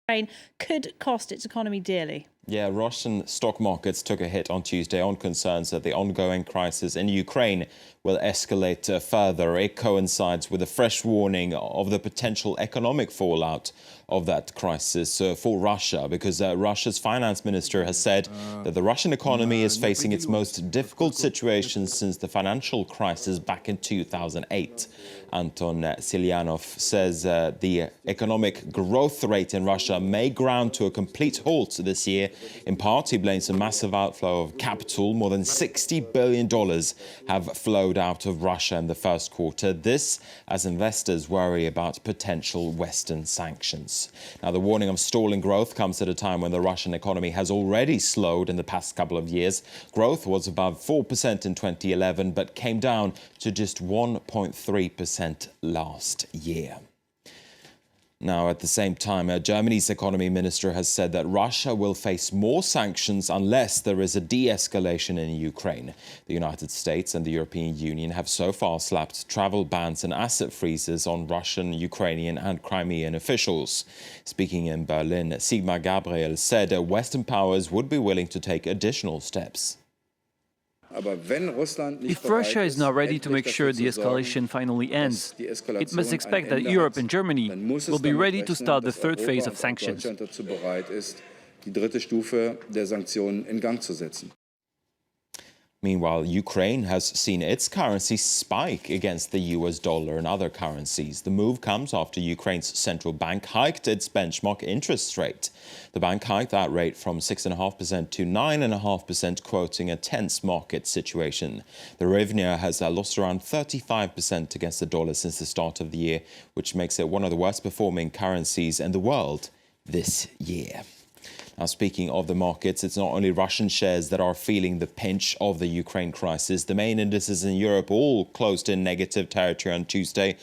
Ukraine could cost its economy dearly. Yeah, Russian stock markets took a hit on Tuesday on concerns that the ongoing crisis in Ukraine will escalate further. It coincides with a fresh warning of the potential economic fallout of that crisis for Russia, because Russia's finance minister has said that the Russian economy is facing its most difficult situation since the financial crisis back in 2008. Anton Silyanov says the economic growth rate in Russia may ground to a complete halt this year. In part, he blames a massive outflow of capital. More than $60 billion have flowed out of Russia in the first quarter. This as investors worry about potential Western sanctions. Now, the warning of stalling growth comes at a time when the Russian economy has already slowed in the past couple of years. Growth was above 4% in 2011, but came down to just 1.3% last year. Now, at the same time, Germany's economy minister has said that Russia will face more sanctions unless there is a de-escalation in Ukraine. The United States and the European Union have so far slapped travel bans and asset freezes on Russian, Ukrainian and Crimean officials. Speaking in Berlin, Sigmar Gabriel said Western powers would be willing to take additional steps. If Russia is not ready to make sure the escalation finally ends, it must expect that Europe and Germany will be ready to start the third phase of sanctions. Meanwhile, Ukraine has seen its currency spike against the US dollar and other currencies. The move comes after Ukraine's central bank hiked its benchmark interest rate. The bank hiked that rate from 6.5% to 9.5%, quoting a tense market situation. The hryvnia has lost around 35% against the dollar since the start of the year, which makes it one of the worst performing currencies in the world this year. Now, speaking of the markets, it's not only Russian shares that are feeling the pinch of the Ukraine crisis. The main indices in Europe all closed in negative territory on Tuesday.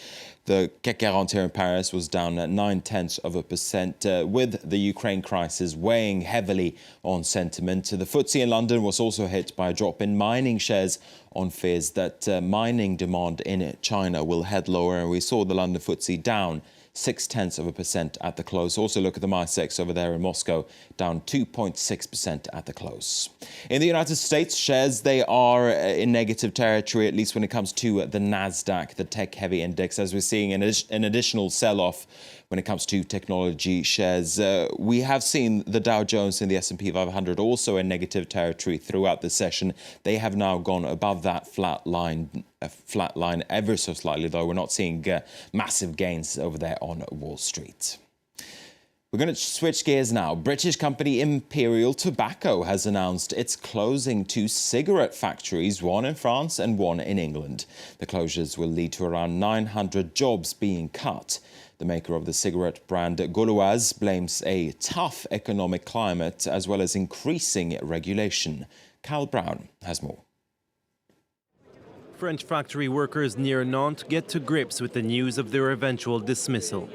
The CAC 40 here in Paris was down at 0.9%, with the Ukraine crisis weighing heavily on sentiment. The FTSE in London was also hit by a drop in mining shares on fears that mining demand in China will head lower. And we saw the London FTSE down 0.6% at the close. Also look at the MySex over there in Moscow, down 2.6% at the close. In the United States, shares, they are in negative territory, at least when it comes to the NASDAQ, the tech-heavy index, as we're seeing an additional sell-off when it comes to technology shares. We have seen the Dow Jones and the S&P 500 also in negative territory throughout the session. They have now gone above that flat line ever so slightly, though we're not seeing massive gains over there on Wall Street. We're going to switch gears now. British company Imperial Tobacco has announced it's closing 2 cigarette factories, one in France and one in England. The closures will lead to around 900 jobs being cut. The maker of the cigarette brand Gauloises blames a tough economic climate as well as increasing regulation. Cal Brown has more. French factory workers near Nantes get to grips with the news of their eventual dismissal.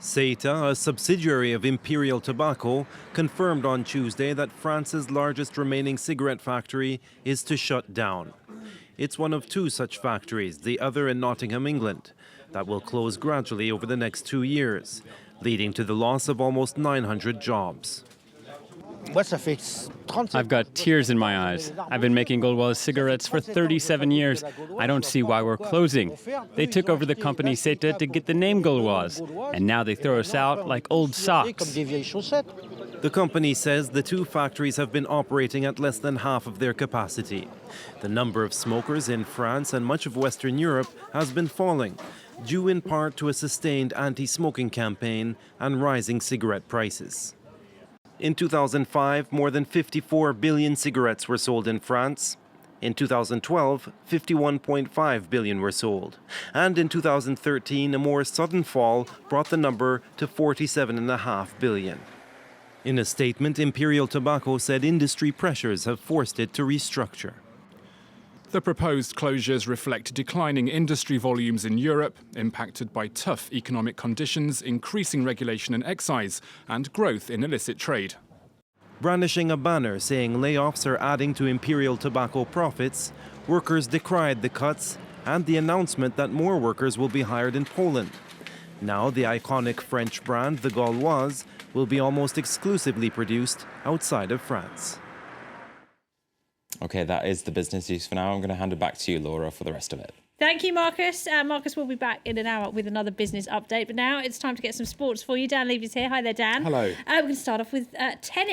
CETA, a subsidiary of Imperial Tobacco, confirmed on Tuesday that France's largest remaining cigarette factory is to shut down. It's one of 2 such factories, the other in Nottingham, England, that will close gradually over the next 2 years, leading to the loss of almost 900 jobs. I've got tears in my eyes. I've been making Gauloises cigarettes for 37 years. I don't see why we're closing. They took over the company CETA to get the name Gauloises, and now they throw us out like old socks. The company says the 2 factories have been operating at less than half of their capacity. The number of smokers in France and much of Western Europe has been falling, due in part to a sustained anti-smoking campaign and rising cigarette prices. In 2005, more than 54 billion cigarettes were sold in France. In 2012, 51.5 billion were sold. And in 2013, a more sudden fall brought the number to 47.5 billion. In a statement, Imperial Tobacco said industry pressures have forced it to restructure. The proposed closures reflect declining industry volumes in Europe, impacted by tough economic conditions, increasing regulation and excise, and growth in illicit trade. Brandishing a banner saying layoffs are adding to Imperial Tobacco profits, workers decried the cuts and the announcement that more workers will be hired in Poland. Now the iconic French brand, the Gauloise, will be almost exclusively produced outside of France. OK, that is the business news for now. I'm going to hand it back to you, Laura, for the rest of it. Thank you, Marcus. Marcus will be back in an hour with another business update. But now it's time to get some sports for you. Dan Levy's here. Hi there, Dan. Hello. We're going to start off with tennis.